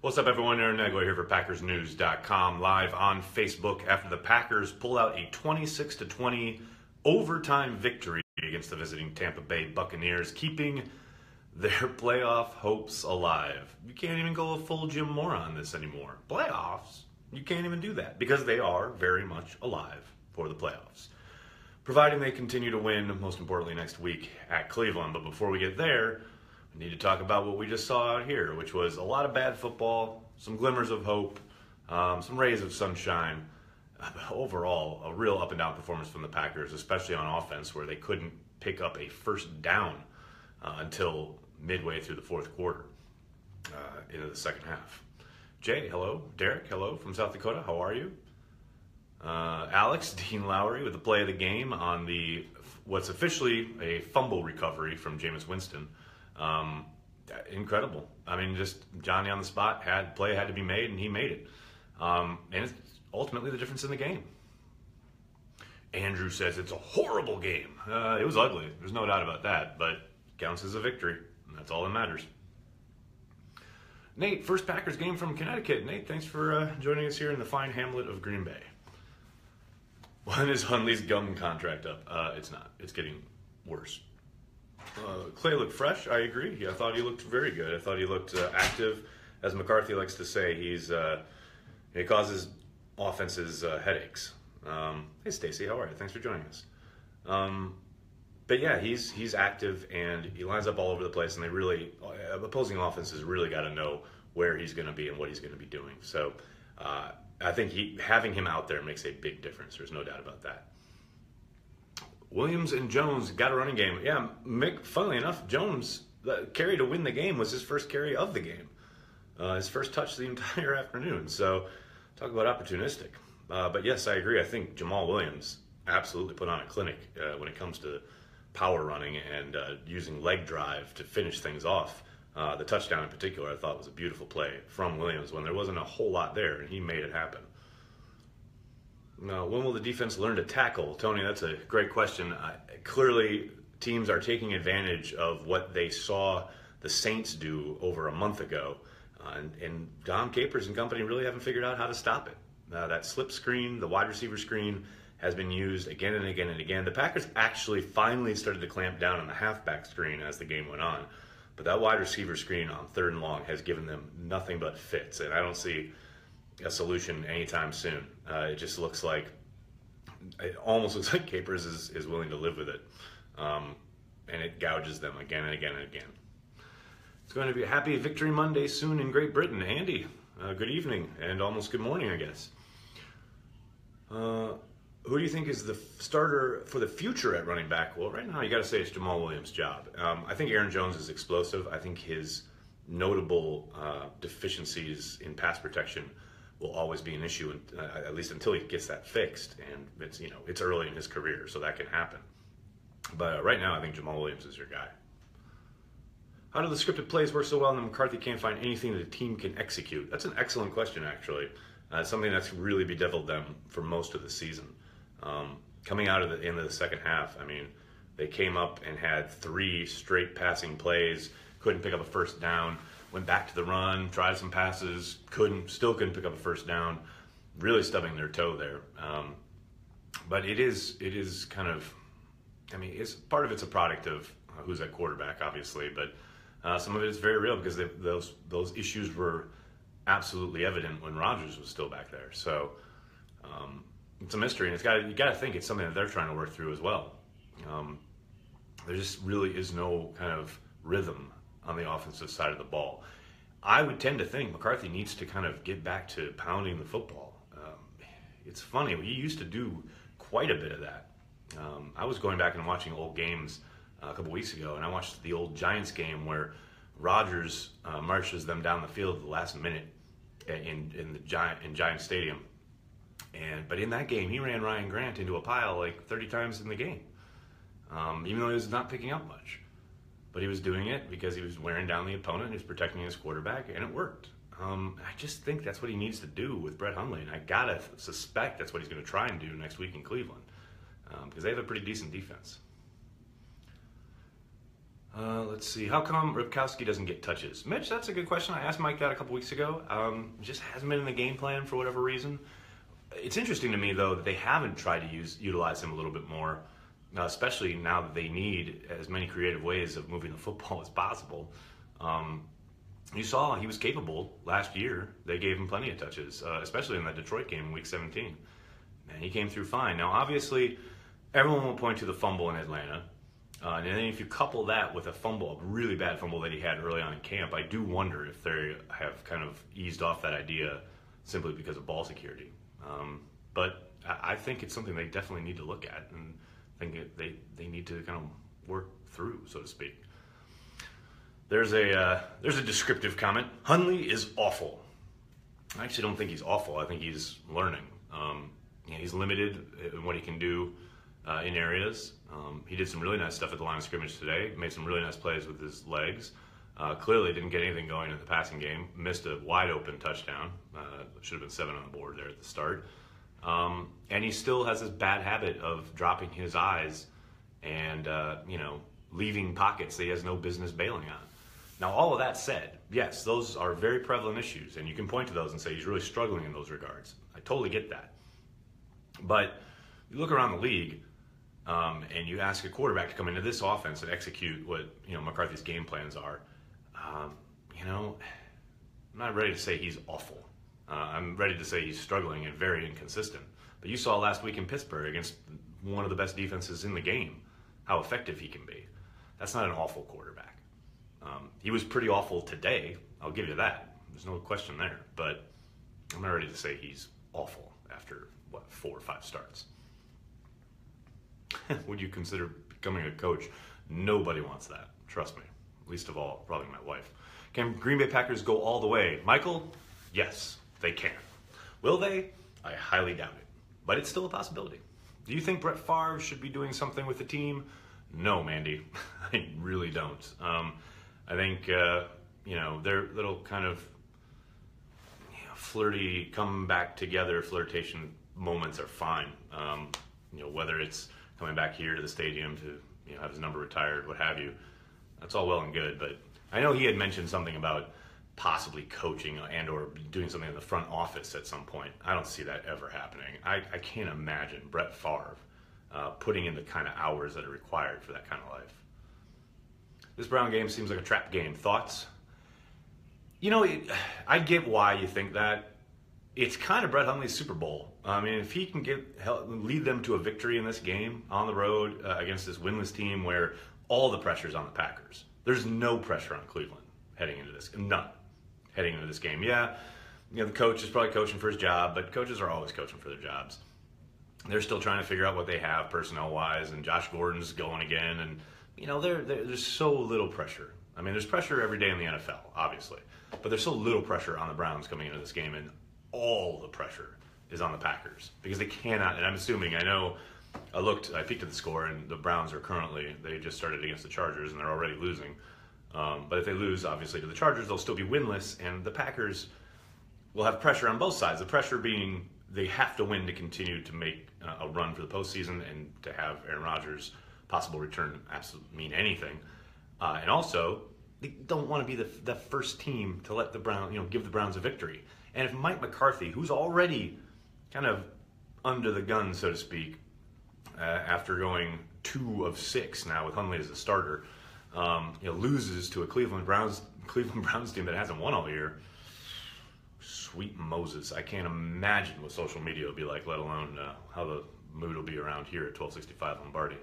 What's up, everyone? Aaron Nagler here for PackersNews.com, live on Facebook after the Packers pull out a 26-20 overtime victory against the visiting Tampa Bay Buccaneers, keeping their playoff hopes alive. You can't even go a full Jim Mora on this anymore. Playoffs, you can't even do that because they are very much alive for the playoffs, providing they continue to win, most importantly next week at Cleveland. But before we get there, we need to talk about what we just saw out here, which was a lot of bad football, some glimmers of hope, some rays of sunshine. But overall, a real up and down performance from the Packers, especially on offense, where they couldn't pick up a first down until midway through the fourth quarter into the second half. Jay, hello. Derek, hello from South Dakota. How are you? Alex, Dean Lowry with the play of the game on what's officially a fumble recovery from Jameis Winston. Incredible. I mean, just Johnny on the spot, play had to be made, and he made it. And it's ultimately the difference in the game. Andrew says it's a horrible game. It was ugly. There's no doubt about that, but counts as a victory, and that's all that matters. Nate, first Packers game from Connecticut. Nate, thanks for joining us here in the fine hamlet of Green Bay. When is Hundley's gum contract up? It's not. It's getting worse. Clay looked fresh. I agree. I thought he looked very good. I thought he looked active. As McCarthy likes to say, he causes offenses headaches. Hey, Stacy, how are you? Thanks for joining us. But yeah, he's active and he lines up all over the place. And opposing offenses really got to know where he's going to be and what he's going to be doing. So I think having him out there makes a big difference. There's no doubt about that. Williams and Jones got a running game. Yeah, Mick, funnily enough, Jones, the carry to win the game was his first carry of the game. His first touch the entire afternoon. So talk about opportunistic. But yes, I agree. I think Jamal Williams absolutely put on a clinic when it comes to power running and using leg drive to finish things off. The touchdown in particular I thought was a beautiful play from Williams when there wasn't a whole lot there, and he made it happen. Now, when will the defense learn to tackle? Tony, that's a great question. Clearly, teams are taking advantage of what they saw the Saints do over a month ago. And Dom Capers and company really haven't figured out how to stop it. That slip screen, the wide receiver screen, has been used again and again and again. The Packers actually finally started to clamp down on the halfback screen as the game went on. But that wide receiver screen on 3rd and long has given them nothing but fits. And I don't see a solution anytime soon. It almost looks like Capers is willing to live with it. And it gouges them again and again and again. It's going to be a happy Victory Monday soon in Great Britain. Andy, good evening and almost good morning, I guess. Who do you think is the starter for the future at running back? Well, right now you got to say it's Jamal Williams' job. I think Aaron Jones is explosive. I think his notable deficiencies in pass protection will always be an issue, at least until he gets that fixed. And it's early in his career, so that can happen. But right now, I think Jamal Williams is your guy. How do the scripted plays work so well, and then McCarthy can't find anything that the team can execute? That's an excellent question, actually. Something that's really bedeviled them for most of the season. Coming out of the end of the second half, I mean, they came up and had 3 straight passing plays, couldn't pick up a first down. Went back to the run, tried some passes, still couldn't pick up a first down, really stubbing their toe there. But it is kind of, I mean, part of it's a product of who's at quarterback, obviously, but some of it is very real because those issues were absolutely evident when Rodgers was still back there. So it's a mystery, and you got to think it's something that they're trying to work through as well. There just really is no kind of rhythm on the offensive side of the ball. I would tend to think McCarthy needs to kind of get back to pounding the football. It's funny, he used to do quite a bit of that. I was going back and watching old games a couple weeks ago, and I watched the old Giants game where Rodgers marches them down the field at the last minute in Giant Stadium. But in that game, he ran Ryan Grant into a pile like 30 times in the game, even though he was not picking up much. But he was doing it because he was wearing down the opponent, he was protecting his quarterback, and it worked. I just think that's what he needs to do with Brett Hundley, and I gotta suspect that's what he's going to try and do next week in Cleveland, because they have a pretty decent defense. Let's see. How come Ripkowski doesn't get touches? Mitch, that's a good question. I asked Mike that a couple weeks ago. Just hasn't been in the game plan for whatever reason. It's interesting to me, though, that they haven't tried to utilize him a little bit more, especially now that they need as many creative ways of moving the football as possible. You saw he was capable last year. They gave him plenty of touches, especially in that Detroit game in Week 17. And he came through fine. Now, obviously, everyone will point to the fumble in Atlanta. And then if you couple that with a really bad fumble that he had early on in camp, I do wonder if they have kind of eased off that idea simply because of ball security. But I think it's something they definitely need to look at, and I think they need to kind of work through, so to speak. There's a descriptive comment. Hundley is awful. I actually don't think he's awful. I think he's learning. He's limited in what he can do in areas. He did some really nice stuff at the line of scrimmage today. Made some really nice plays with his legs. Clearly didn't get anything going in the passing game. Missed a wide open touchdown. Should have been 7 on the board there at the start. And he still has this bad habit of dropping his eyes and leaving pockets that he has no business bailing on. Now, all of that said, yes, those are very prevalent issues, and you can point to those and say he's really struggling in those regards. I totally get that. But you look around the league, and you ask a quarterback to come into this offense and execute what McCarthy's game plans are. I'm not ready to say he's awful. I'm ready to say he's struggling and very inconsistent. But you saw last week in Pittsburgh against one of the best defenses in the game how effective he can be. That's not an awful quarterback. He was pretty awful today. I'll give you that. There's no question there. But I'm not ready to say he's awful after, 4 or 5 starts. Would you consider becoming a coach? Nobody wants that. Trust me. Least of all, probably my wife. Can Green Bay Packers go all the way? Michael, yes, they can. Will they? I highly doubt it. But it's still a possibility. Do you think Brett Favre should be doing something with the team? No, Mandy. I really don't. I think, their little kind of flirty, come back together flirtation moments are fine. Whether it's coming back here to the stadium to have his number retired, what have you. That's all well and good, but I know he had mentioned something about possibly coaching and or doing something in the front office at some point. I don't see that ever happening. I can't imagine Brett Favre putting in the kind of hours that are required for that kind of life. This Brown game seems like a trap game. Thoughts? I get why you think that. It's kind of Brett Hundley's Super Bowl. I mean, if he can lead them to a victory in this game on the road against this winless team where all the pressure's on the Packers. There's no pressure on Cleveland heading into this. None heading into this game. Yeah, the coach is probably coaching for his job, but coaches are always coaching for their jobs. They're still trying to figure out what they have personnel-wise, and Josh Gordon's going again, and there's so little pressure. I mean, there's pressure every day in the NFL, obviously, but there's so little pressure on the Browns coming into this game, and all the pressure is on the Packers because they cannot. And I'm assuming, I peeked at the score, and the Browns they just started against the Chargers, and they're already losing. But if they lose, obviously, to the Chargers, they'll still be winless, and the Packers will have pressure on both sides. The pressure being they have to win to continue to make a run for the postseason and to have Aaron Rodgers' possible return absolutely mean anything. And also, they don't want to be the first team to let the Browns, give the Browns a victory. And if Mike McCarthy, who's already kind of under the gun, so to speak, after going 2 of 6 now with Hundley as a starter, loses to a Cleveland Browns team that hasn't won all year. Sweet Moses. I can't imagine what social media will be like, let alone how the mood will be around here at 1265 Lombardi.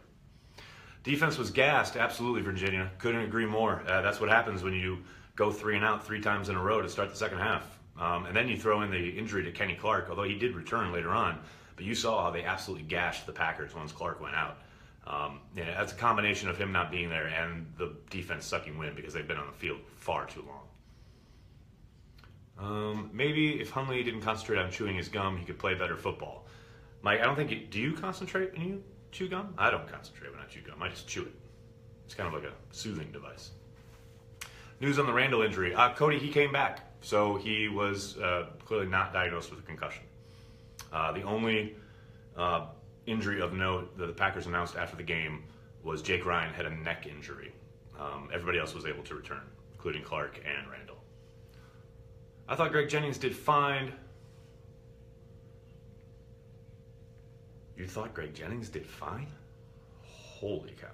Defense was gassed. Absolutely, Virginia. Couldn't agree more. That's what happens when you go 3 and out 3 times in a row to start the second half. And then you throw in the injury to Kenny Clark, although he did return later on. But you saw how they absolutely gashed the Packers once Clark went out. That's a combination of him not being there and the defense sucking wind because they've been on the field far too long. Maybe if Hundley didn't concentrate on chewing his gum, he could play better football. Mike, I don't think do you concentrate when you chew gum? I don't concentrate when I chew gum. I just chew it. It's kind of like a soothing device. News on the Randall injury. Cody, he came back. So he was clearly not diagnosed with a concussion. The only injury of note that the Packers announced after the game was Jake Ryan had a neck injury. Everybody else was able to return, including Clark and Randall. I thought Greg Jennings did fine. You thought Greg Jennings did fine? Holy cow.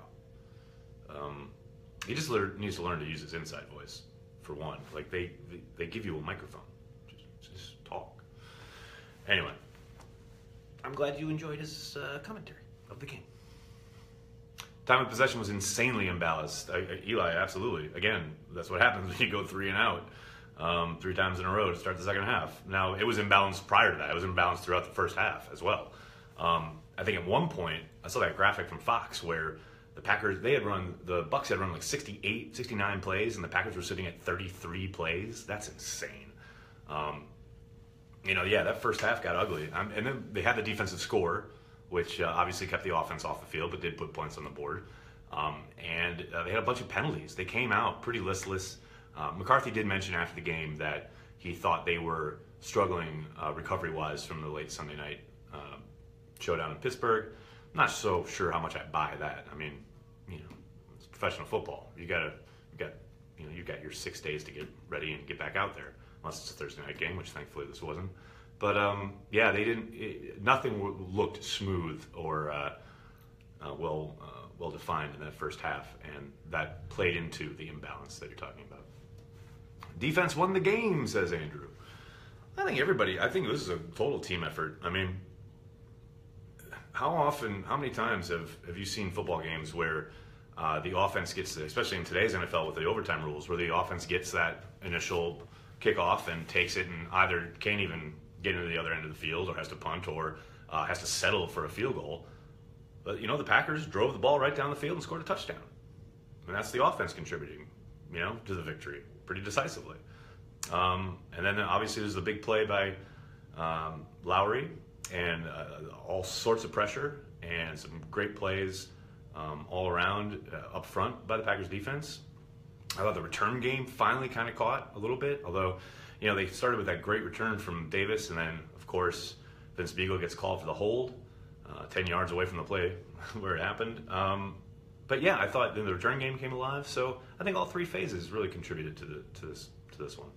He just needs to learn to use his inside voice, for one. Like, they give you a microphone. Just talk. Anyway, I'm glad you enjoyed his commentary of the game. Time of possession was insanely imbalanced. Eli, absolutely. Again, that's what happens when you go 3 and out 3 times in a row to start the second half. Now, it was imbalanced prior to that. It was imbalanced throughout the first half as well. I think at one point, I saw that graphic from Fox where the Bucs had run like 68, 69 plays, and the Packers were sitting at 33 plays. That's insane. That first half got ugly. And then they had the defensive score, which obviously kept the offense off the field, but did put points on the board. And they had a bunch of penalties. They came out pretty listless. McCarthy did mention after the game that he thought they were struggling recovery-wise from the late Sunday night showdown in Pittsburgh. I'm not so sure how much I buy that. I mean, it's professional football. You got your 6 days to get ready and get back out there, unless it's a Thursday night game, which thankfully this wasn't. But they didn't. Nothing looked smooth or well defined in that first half, and that played into the imbalance that you're talking about. Defense won the game, says Andrew. I think this is a total team effort. I mean, how many times have you seen football games where the offense gets, especially in today's NFL with the overtime rules, where the offense gets that initial kickoff and takes it and either can't even get into the other end of the field or has to punt or has to settle for a field goal. But, the Packers drove the ball right down the field and scored a touchdown. And that's the offense contributing, to the victory pretty decisively. And then obviously there's the big play by Lowry and all sorts of pressure and some great plays all around up front by the Packers defense. I thought the return game finally kind of caught a little bit, although, they started with that great return from Davis, and then, of course, Vince Beagle gets called for the hold, 10 yards away from the play where it happened. But yeah, I thought then the return game came alive, so I think all 3 phases really contributed to this one.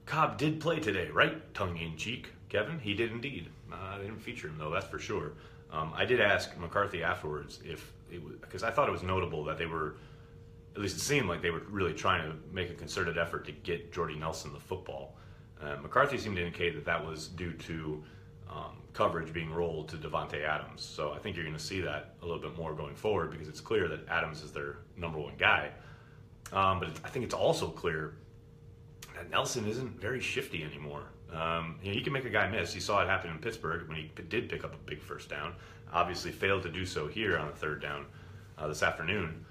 Cobb did play today, right? Tongue-in-cheek, Kevin. He did indeed. They didn't feature him, though, that's for sure. I did ask McCarthy afterwards because I thought it was notable that they were, at least it seemed like they were really trying to make a concerted effort to get Jordy Nelson the football. McCarthy seemed to indicate that was due to coverage being rolled to Devontae Adams. So I think you're going to see that a little bit more going forward because it's clear that Adams is their number 1 guy. But I think it's also clear that Nelson isn't very shifty anymore. He can make a guy miss. You saw it happen in Pittsburgh when he did pick up a big first down. Obviously failed to do so here on the 3rd down this afternoon.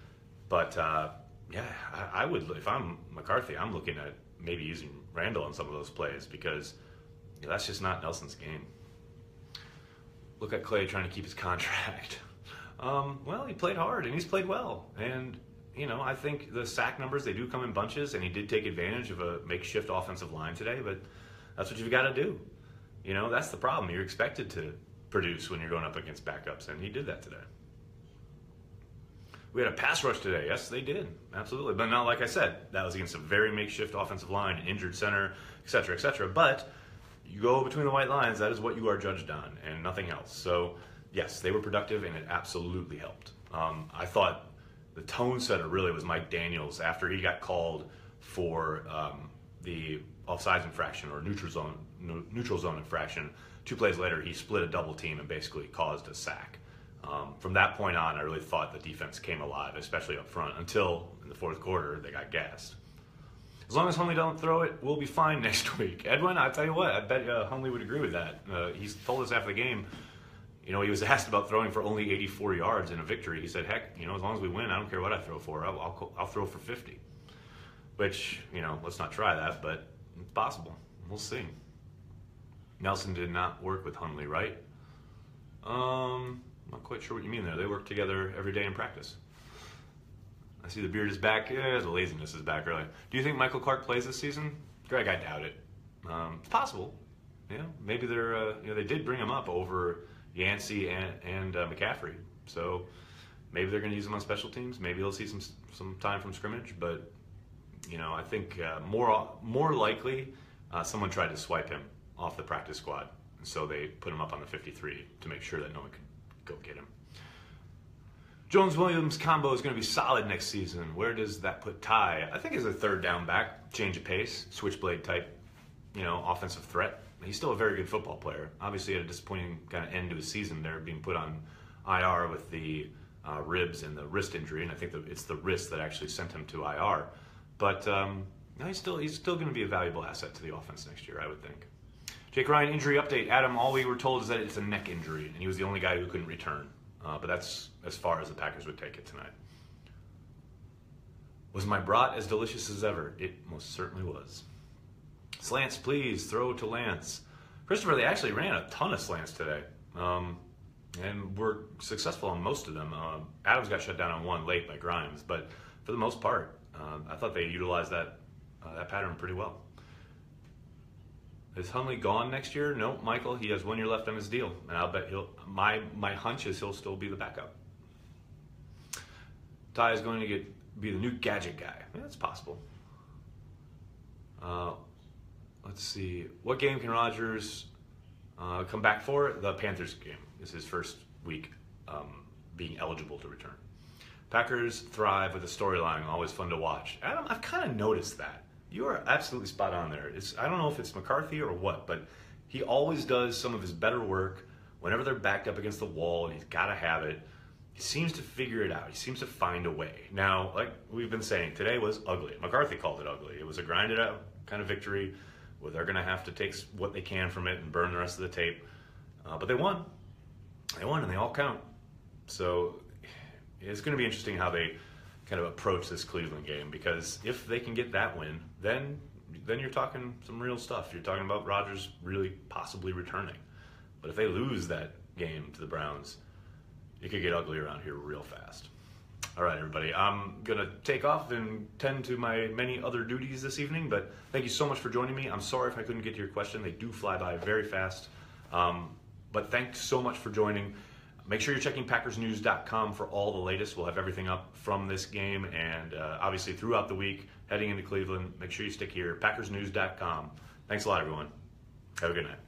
But I would, if I'm McCarthy, I'm looking at maybe using Randall on some of those plays because that's just not Nelson's game. Look at Clay trying to keep his contract. Well, he played hard and he's played well. And, I think the sack numbers, they do come in bunches, and he did take advantage of a makeshift offensive line today, but that's what you've got to do. That's the problem. You're expected to produce when you're going up against backups, and he did that today. We had a pass rush today. Yes, they did. Absolutely. But now, like I said, that was against a very makeshift offensive line, an injured center, et cetera, et cetera. But you go between the white lines, that is what you are judged on and nothing else. So, yes, they were productive, and it absolutely helped. I thought the tone setter really was Mike Daniels after he got called for the offsides infraction or neutral zone infraction. 2 plays later, he split a double team and basically caused a sack. From that point on, I really thought the defense came alive, especially up front, until in the 4th quarter they got gassed. As long as Hundley don't throw it, we'll be fine next week. Edwin, I'll tell you what, I bet Hundley would agree with that. He's told us after the game, he was asked about throwing for only 84 yards in a victory. He said, heck, as long as we win, I don't care what I throw for. I'll throw for 50. Which, let's not try that, but it's possible. We'll see. Nelson did not work with Hundley, right? Not quite sure what you mean there. They work together every day in practice. I see the beard is back. Yeah, the laziness is back early. Do you think Michael Clark plays this season? Greg, I doubt it. It's possible. Maybe they're they did bring him up over Yancey and McCaffrey. So Maybe they're going to use him on special teams. Maybe he'll see some time from scrimmage. But I think more likely someone tried to swipe him off the practice squad, and so they put him up on the 53 to make sure that no one could go get him. Jones-Williams combo is going to be solid next season. Where does that put Ty? I think as a third down back, change of pace, switchblade type, offensive threat. He's still a very good football player. Obviously, had a disappointing kind of end to his season there, being put on IR with the ribs and the wrist injury, and I think it's the wrist that actually sent him to IR. But he's still going to be a valuable asset to the offense next year, I would think. Jake Ryan injury update. Adam, all we were told is that it's a neck injury, and he was the only guy who couldn't return. But that's as far as the Packers would take it tonight. Was my brat as delicious as ever? It most certainly was. Slants, please. Throw to Lance. Christopher, they actually ran a ton of slants today. And were successful on most of them. Adams got shut down on one late by Grimes. But for the most part, I thought they utilized that pattern pretty well. Is Hundley gone next year? No, Michael. He has 1 year left on his deal, and I'll bet my hunch is he'll still be the backup. Ty is going to be the new gadget guy. Yeah, that's possible. Let's see. What game can Rodgers come back for? The Panthers game is his first week being eligible to return. Packers thrive with a storyline, always fun to watch. Adam, I've kind of noticed that. You are absolutely spot on there. I don't know if it's McCarthy or what, but he always does some of his better work whenever they're backed up against the wall, and he's got to have it. He seems to figure it out. He seems to find a way. Now, like we've been saying, today was ugly. McCarthy called it ugly. It was a grinded out kind of victory where they're going to have to take what they can from it and burn the rest of the tape. But they won. They won, and they all count. So it's going to be interesting how they kind of approach this Cleveland game, because if they can get that win, then you're talking some real stuff. You're talking about Rodgers really possibly returning. But if they lose that game to the Browns, it could get ugly around here real fast. All right, everybody. I'm going to take off and tend to my many other duties this evening, but thank you so much for joining me. I'm sorry if I couldn't get to your question. They do fly by very fast. But thanks so much for joining. Make sure you're checking PackersNews.com for all the latest. We'll have everything up from this game and obviously throughout the week heading into Cleveland. Make sure you stick here, PackersNews.com. Thanks a lot, everyone. Have a good night.